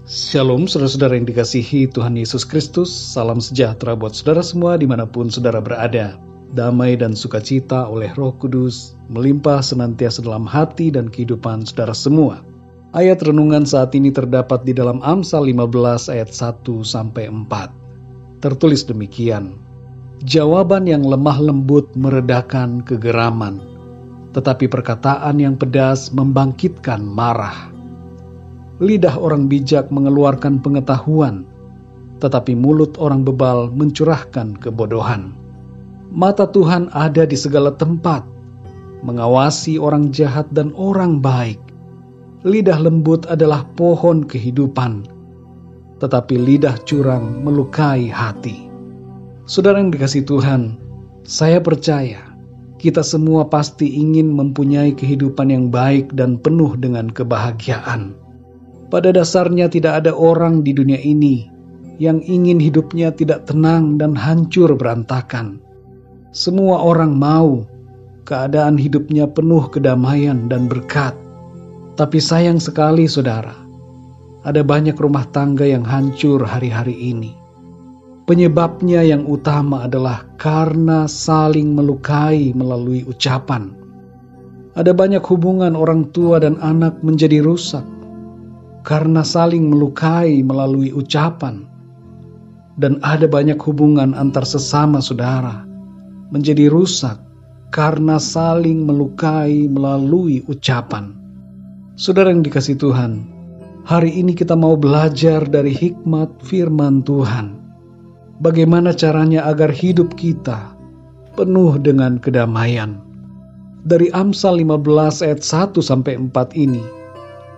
Shalom saudara-saudara yang dikasihi Tuhan Yesus Kristus. Salam sejahtera buat saudara semua dimanapun saudara berada. Damai dan sukacita oleh Roh Kudus melimpah senantiasa dalam hati dan kehidupan saudara semua. Ayat renungan saat ini terdapat di dalam Amsal 15 ayat 1-4. Tertulis demikian: jawaban yang lemah lembut meredakan kegeraman, tetapi perkataan yang pedas membangkitkan marah. Lidah orang bijak mengeluarkan pengetahuan, tetapi mulut orang bebal mencurahkan kebodohan. Mata Tuhan ada di segala tempat, mengawasi orang jahat dan orang baik. Lidah lembut adalah pohon kehidupan, tetapi lidah curang melukai hati. Saudara yang dikasihi Tuhan, saya percaya kita semua pasti ingin mempunyai kehidupan yang baik dan penuh dengan kebahagiaan. Pada dasarnya tidak ada orang di dunia ini yang ingin hidupnya tidak tenang dan hancur berantakan. Semua orang mau keadaan hidupnya penuh kedamaian dan berkat. Tapi sayang sekali saudara, ada banyak rumah tangga yang hancur hari-hari ini. Penyebabnya yang utama adalah karena saling melukai melalui ucapan. Ada banyak hubungan orang tua dan anak menjadi rusak karena saling melukai melalui ucapan. Dan ada banyak hubungan antar sesama saudara menjadi rusak karena saling melukai melalui ucapan. Saudara yang dikasihi Tuhan, hari ini kita mau belajar dari hikmat firman Tuhan. Bagaimana caranya agar hidup kita penuh dengan kedamaian. Dari Amsal 15 ayat 1-4 ini,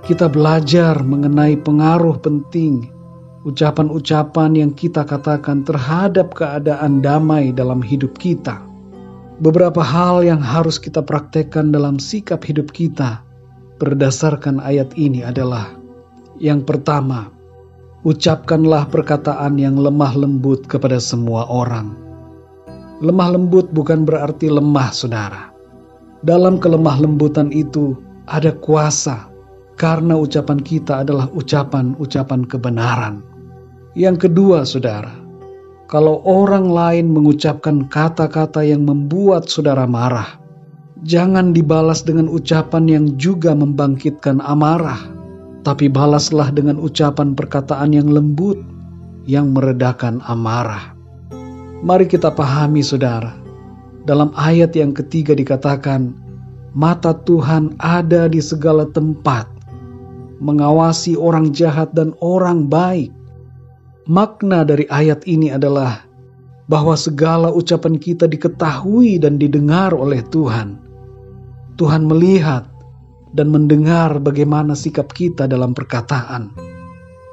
kita belajar mengenai pengaruh penting ucapan-ucapan yang kita katakan terhadap keadaan damai dalam hidup kita. Beberapa hal yang harus kita praktekkan dalam sikap hidup kita berdasarkan ayat ini adalah: yang pertama, ucapkanlah perkataan yang lemah lembut kepada semua orang. Lemah lembut bukan berarti lemah, saudara. Dalam kelemah lembutan itu ada kuasa, karena ucapan kita adalah ucapan-ucapan kebenaran. Yang kedua, saudara, kalau orang lain mengucapkan kata-kata yang membuat saudara marah, jangan dibalas dengan ucapan yang juga membangkitkan amarah, tapi balaslah dengan ucapan perkataan yang lembut, yang meredakan amarah. Mari kita pahami, saudara, dalam ayat yang ketiga dikatakan, mata Tuhan ada di segala tempat, mengawasi orang jahat dan orang baik. Makna dari ayat ini adalah bahwa segala ucapan kita diketahui dan didengar oleh Tuhan. Tuhan melihat dan mendengar bagaimana sikap kita dalam perkataan.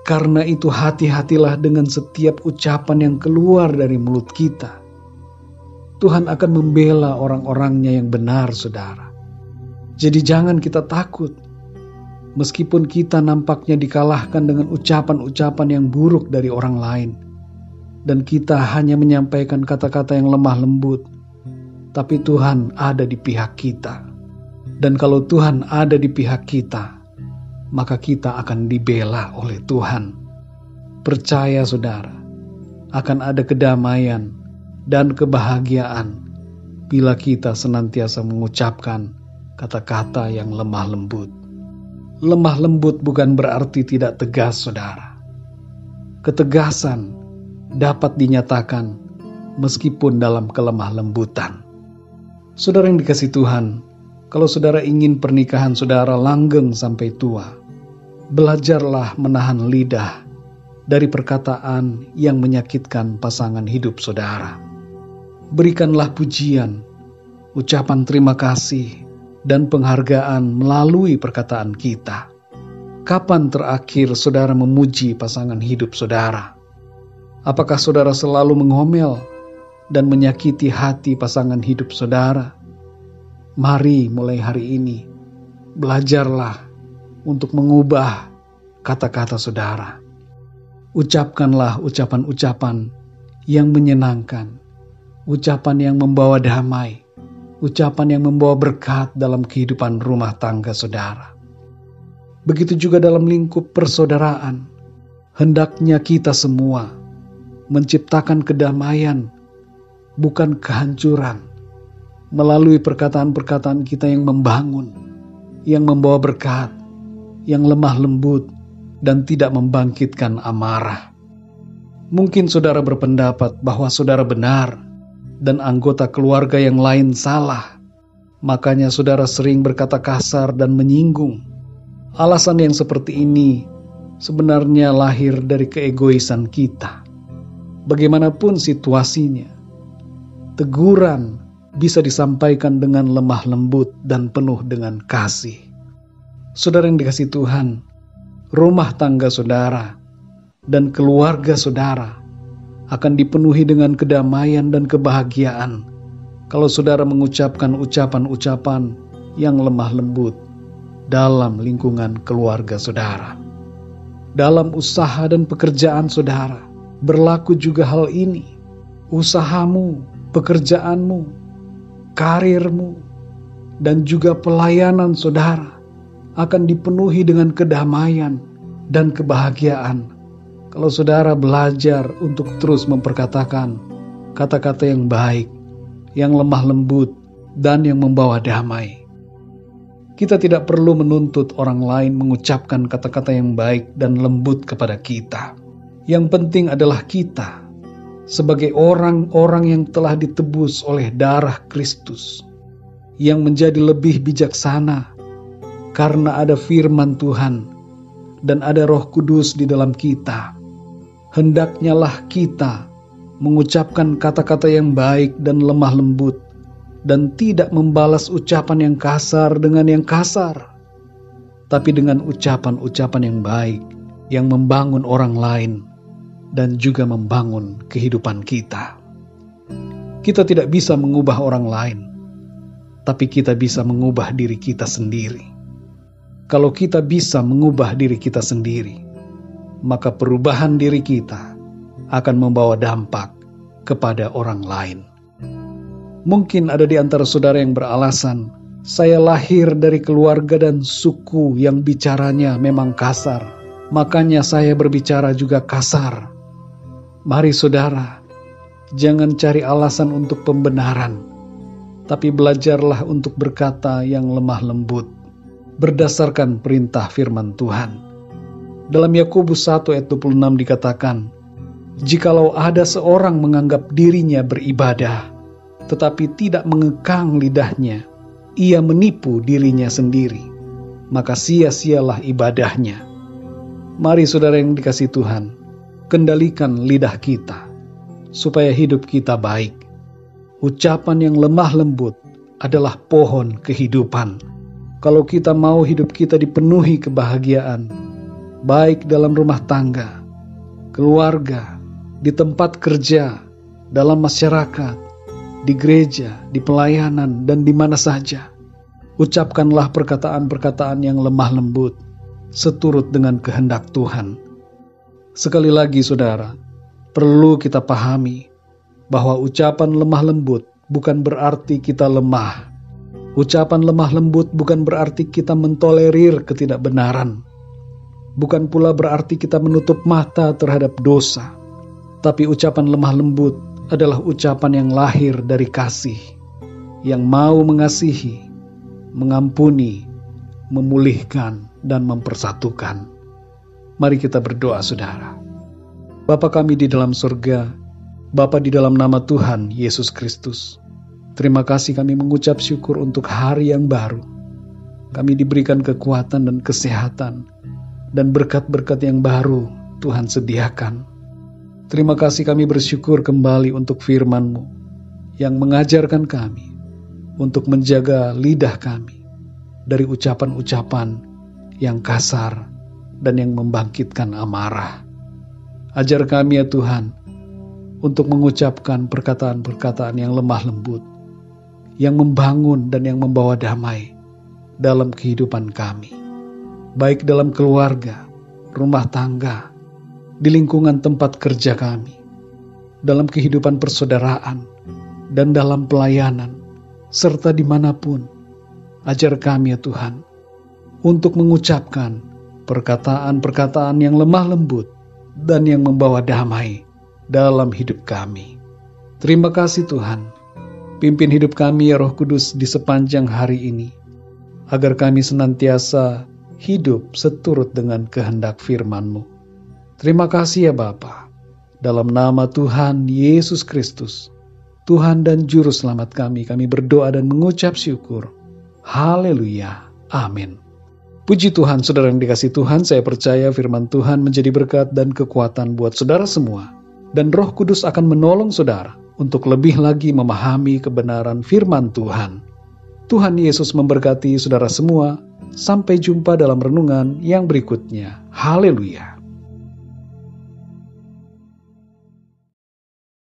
Karena itu hati-hatilah dengan setiap ucapan yang keluar dari mulut kita. Tuhan akan membela orang-orangnya yang benar, saudara. Jadi jangan kita takut. Meskipun kita nampaknya dikalahkan dengan ucapan-ucapan yang buruk dari orang lain, dan kita hanya menyampaikan kata-kata yang lemah lembut, tapi Tuhan ada di pihak kita. Dan kalau Tuhan ada di pihak kita, maka kita akan dibela oleh Tuhan. Percaya, saudara, akan ada kedamaian dan kebahagiaan bila kita senantiasa mengucapkan kata-kata yang lemah lembut. Lemah lembut bukan berarti tidak tegas, saudara. Ketegasan dapat dinyatakan meskipun dalam kelemah lembutan. Saudara yang dikasihi Tuhan, kalau saudara ingin pernikahan saudara langgeng sampai tua, belajarlah menahan lidah dari perkataan yang menyakitkan pasangan hidup saudara. Berikanlah pujian, ucapan terima kasih, dan penghargaan melalui perkataan kita. Kapan terakhir saudara memuji pasangan hidup saudara? Apakah saudara selalu mengomel dan menyakiti hati pasangan hidup saudara? Mari mulai hari ini, belajarlah untuk mengubah kata-kata saudara. Ucapkanlah ucapan-ucapan yang menyenangkan, ucapan yang membawa damai, ucapan yang membawa berkat dalam kehidupan rumah tangga saudara. Begitu juga dalam lingkup persaudaraan. Hendaknya kita semua menciptakan kedamaian, bukan kehancuran, melalui perkataan-perkataan kita yang membangun, yang membawa berkat, yang lemah lembut, dan tidak membangkitkan amarah. Mungkin saudara berpendapat bahwa saudara benar dan anggota keluarga yang lain salah, makanya saudara sering berkata kasar dan menyinggung. Alasan yang seperti ini sebenarnya lahir dari keegoisan kita. Bagaimanapun situasinya, teguran bisa disampaikan dengan lemah lembut dan penuh dengan kasih. Saudara yang dikasihi Tuhan, rumah tangga saudara dan keluarga saudara akan dipenuhi dengan kedamaian dan kebahagiaan kalau saudara mengucapkan ucapan-ucapan yang lemah lembut dalam lingkungan keluarga saudara. Dalam usaha dan pekerjaan saudara, berlaku juga hal ini. Usahamu, pekerjaanmu, karirmu, dan juga pelayanan saudara akan dipenuhi dengan kedamaian dan kebahagiaan kalau saudara belajar untuk terus memperkatakan kata-kata yang baik, yang lemah lembut, dan yang membawa damai. Kita tidak perlu menuntut orang lain mengucapkan kata-kata yang baik dan lembut kepada kita. Yang penting adalah kita, sebagai orang-orang yang telah ditebus oleh darah Kristus, yang menjadi lebih bijaksana karena ada firman Tuhan dan ada Roh Kudus di dalam kita. Hendaknya lah kita mengucapkan kata-kata yang baik dan lemah lembut, dan tidak membalas ucapan yang kasar dengan yang kasar, tapi dengan ucapan-ucapan yang baik, yang membangun orang lain, dan juga membangun kehidupan kita. Kita tidak bisa mengubah orang lain, tapi kita bisa mengubah diri kita sendiri. Kalau kita bisa mengubah diri kita sendiri, maka perubahan diri kita akan membawa dampak kepada orang lain. Mungkin ada di antara saudara yang beralasan, saya lahir dari keluarga dan suku yang bicaranya memang kasar, makanya saya berbicara juga kasar. Mari saudara, jangan cari alasan untuk pembenaran, tapi belajarlah untuk berkata yang lemah lembut, berdasarkan perintah firman Tuhan. Dalam Yakobus 1 ayat 26 dikatakan, jikalau ada seorang menganggap dirinya beribadah, tetapi tidak mengekang lidahnya, ia menipu dirinya sendiri, maka sia-sialah ibadahnya. Mari saudara yang dikasihi Tuhan, kendalikan lidah kita, supaya hidup kita baik. Ucapan yang lemah lembut adalah pohon kehidupan. Kalau kita mau hidup kita dipenuhi kebahagiaan, baik dalam rumah tangga, keluarga, di tempat kerja, dalam masyarakat, di gereja, di pelayanan, dan di mana saja, ucapkanlah perkataan-perkataan yang lemah lembut, seturut dengan kehendak Tuhan. Sekali lagi saudara, perlu kita pahami bahwa ucapan lemah lembut bukan berarti kita lemah. Ucapan lemah lembut bukan berarti kita mentolerir ketidakbenaran. Bukan pula berarti kita menutup mata terhadap dosa. Tapi ucapan lemah lembut adalah ucapan yang lahir dari kasih, yang mau mengasihi, mengampuni, memulihkan, dan mempersatukan. Mari kita berdoa saudara. Bapa kami di dalam surga, Bapa di dalam nama Tuhan Yesus Kristus, terima kasih kami mengucap syukur untuk hari yang baru. Kami diberikan kekuatan dan kesehatan, dan berkat-berkat yang baru Tuhan sediakan. Terima kasih kami bersyukur kembali untuk firman-Mu yang mengajarkan kami untuk menjaga lidah kami dari ucapan-ucapan yang kasar dan yang membangkitkan amarah. Ajar kami ya Tuhan untuk mengucapkan perkataan-perkataan yang lemah lembut, yang membangun dan yang membawa damai dalam kehidupan kami, baik dalam keluarga, rumah tangga, di lingkungan tempat kerja kami, dalam kehidupan persaudaraan, dan dalam pelayanan, serta dimanapun. Ajar kami ya Tuhan, untuk mengucapkan perkataan-perkataan yang lemah lembut dan yang membawa damai dalam hidup kami. Terima kasih Tuhan. Pimpin hidup kami ya Roh Kudus di sepanjang hari ini, agar kami senantiasa hidup seturut dengan kehendak firman-Mu. Terima kasih ya Bapa. Dalam nama Tuhan Yesus Kristus, Tuhan dan Juru Selamat kami berdoa dan mengucap syukur. Haleluya. Amin. Puji Tuhan, saudara yang dikasihi Tuhan, saya percaya firman Tuhan menjadi berkat dan kekuatan buat saudara semua. Dan Roh Kudus akan menolong saudara untuk lebih lagi memahami kebenaran firman Tuhan. Tuhan Yesus memberkati saudara semua. Sampai jumpa dalam renungan yang berikutnya. Haleluya.